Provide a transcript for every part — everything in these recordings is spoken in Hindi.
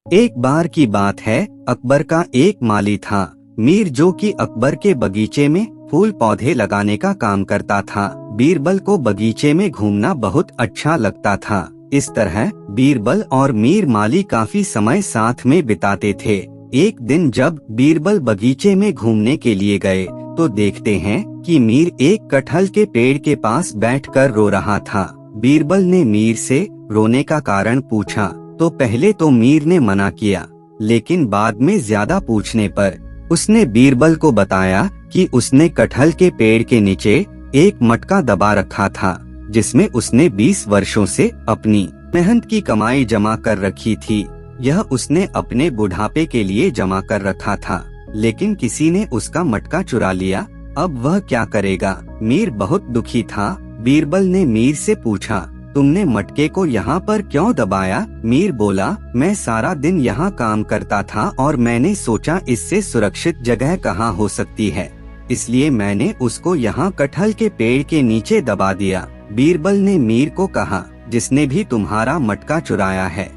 एक बार की बात है, अकबर का एक माली था मीर, जो कि अकबर के बगीचे में फूल पौधे लगाने का काम करता था। बीरबल को बगीचे में घूमना बहुत अच्छा लगता था। इस तरह बीरबल और मीर माली काफी समय साथ में बिताते थे। एक दिन जब बीरबल बगीचे में घूमने के लिए गए तो देखते हैं कि मीर एक कटहल के पेड़ के पास बैठकर रो रहा था। बीरबल ने मीर से रोने का कारण पूछा तो पहले तो मीर ने मना किया, लेकिन बाद में ज्यादा पूछने पर उसने बीरबल को बताया कि उसने कटहल के पेड़ के नीचे एक मटका दबा रखा था, जिसमें उसने 20 वर्षों से अपनी मेहनत की कमाई जमा कर रखी थी। यह उसने अपने बुढ़ापे के लिए जमा कर रखा था, लेकिन किसी ने उसका मटका चुरा लिया। अब वह क्या करेगा? मीर बहुत दुखी था। बीरबल ने मीर से पूछा, तुमने मटके को यहाँ पर क्यों दबाया? मीर बोला, मैं सारा दिन यहाँ काम करता था और मैंने सोचा इससे सुरक्षित जगह कहाँ हो सकती है, इसलिए मैंने उसको यहाँ कटहल के पेड़ के नीचे दबा दिया। बीरबल ने मीर को कहा, जिसने भी तुम्हारा मटका चुराया है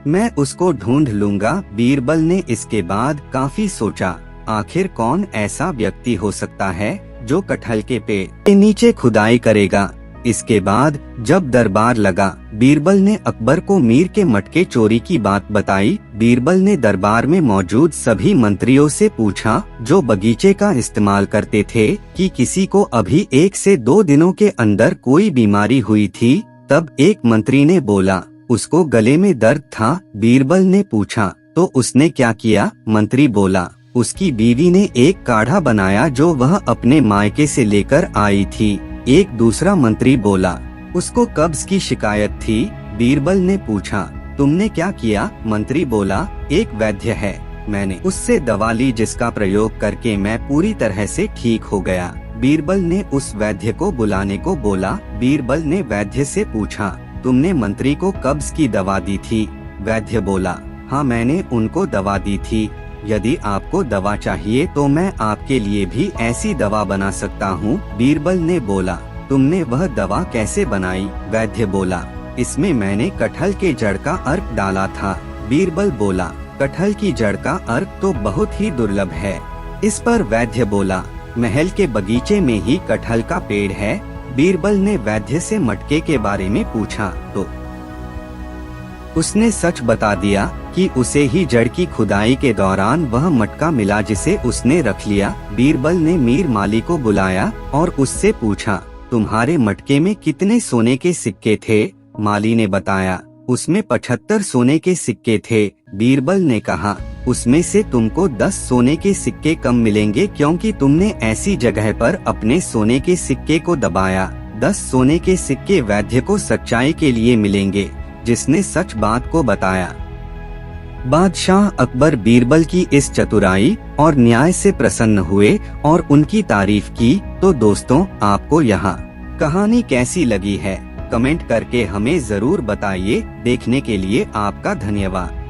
मैं उसको ढूंढ लूंगा। बीरबल ने इसके बाद काफी सोचा, आखिर कौन ऐसा व्यक्ति हो सकता है जो कटहल के पेड़ के नीचे खुदाई करेगा। इसके बाद जब दरबार लगा, बीरबल ने अकबर को मीर के मटके चोरी की बात बताई। बीरबल ने दरबार में मौजूद सभी मंत्रियों से पूछा जो बगीचे का इस्तेमाल करते थे कि किसी को अभी 1 से 2 दिनों के अंदर कोई बीमारी हुई थी। तब एक मंत्री ने बोला, उसको गले में दर्द था। बीरबल ने पूछा, तो उसने क्या किया? मंत्री बोला, उसकी बीवी ने एक काढ़ा बनाया जो वह अपने मायके से लेकर आई थी। एक दूसरा मंत्री बोला, उसको कब्ज की शिकायत थी। बीरबल ने पूछा, तुमने क्या किया? मंत्री बोला, एक वैद्य है, मैंने उससे दवा ली जिसका प्रयोग करके मैं पूरी तरह से ठीक हो गया। बीरबल ने उस वैद्य को बुलाने को बोला। बीरबल ने वैद्य से पूछा, तुमने मंत्री को कब्ज की दवा दी थी? वैद्य बोला, हाँ मैंने उनको दवा दी थी। यदि आपको दवा चाहिए तो मैं आपके लिए भी ऐसी दवा बना सकता हूँ। बीरबल ने बोला, तुमने वह दवा कैसे बनाई? वैद्य बोला, इसमें मैंने कटहल के जड़ का अर्क डाला था। बीरबल बोला, कटहल की जड़ का अर्क तो बहुत ही दुर्लभ है। इस पर वैद्य बोला, महल के बगीचे में ही कटहल का पेड़ है। बीरबल ने वैद्य से मटके के बारे में पूछा तो उसने सच बता दिया कि उसे ही जड़ की खुदाई के दौरान वह मटका मिला जिसे उसने रख लिया। बीरबल ने मीर माली को बुलाया और उससे पूछा, तुम्हारे मटके में कितने सोने के सिक्के थे? माली ने बताया, उसमें 75 सोने के सिक्के थे। बीरबल ने कहा, उसमें से तुमको 10 सोने के सिक्के कम मिलेंगे क्योंकि तुमने ऐसी जगह पर अपने सोने के सिक्के को दबाया। 10 सोने के सिक्के वैद्य को सच्चाई के लिए मिलेंगे, जिसने सच बात को बताया। बादशाह अकबर बीरबल की इस चतुराई और न्याय से प्रसन्न हुए और उनकी तारीफ की। तो दोस्तों, आपको यहाँ कहानी कैसी लगी है? कमेंट करके हमें जरूर बताइए। देखने के लिए आपका धन्यवाद।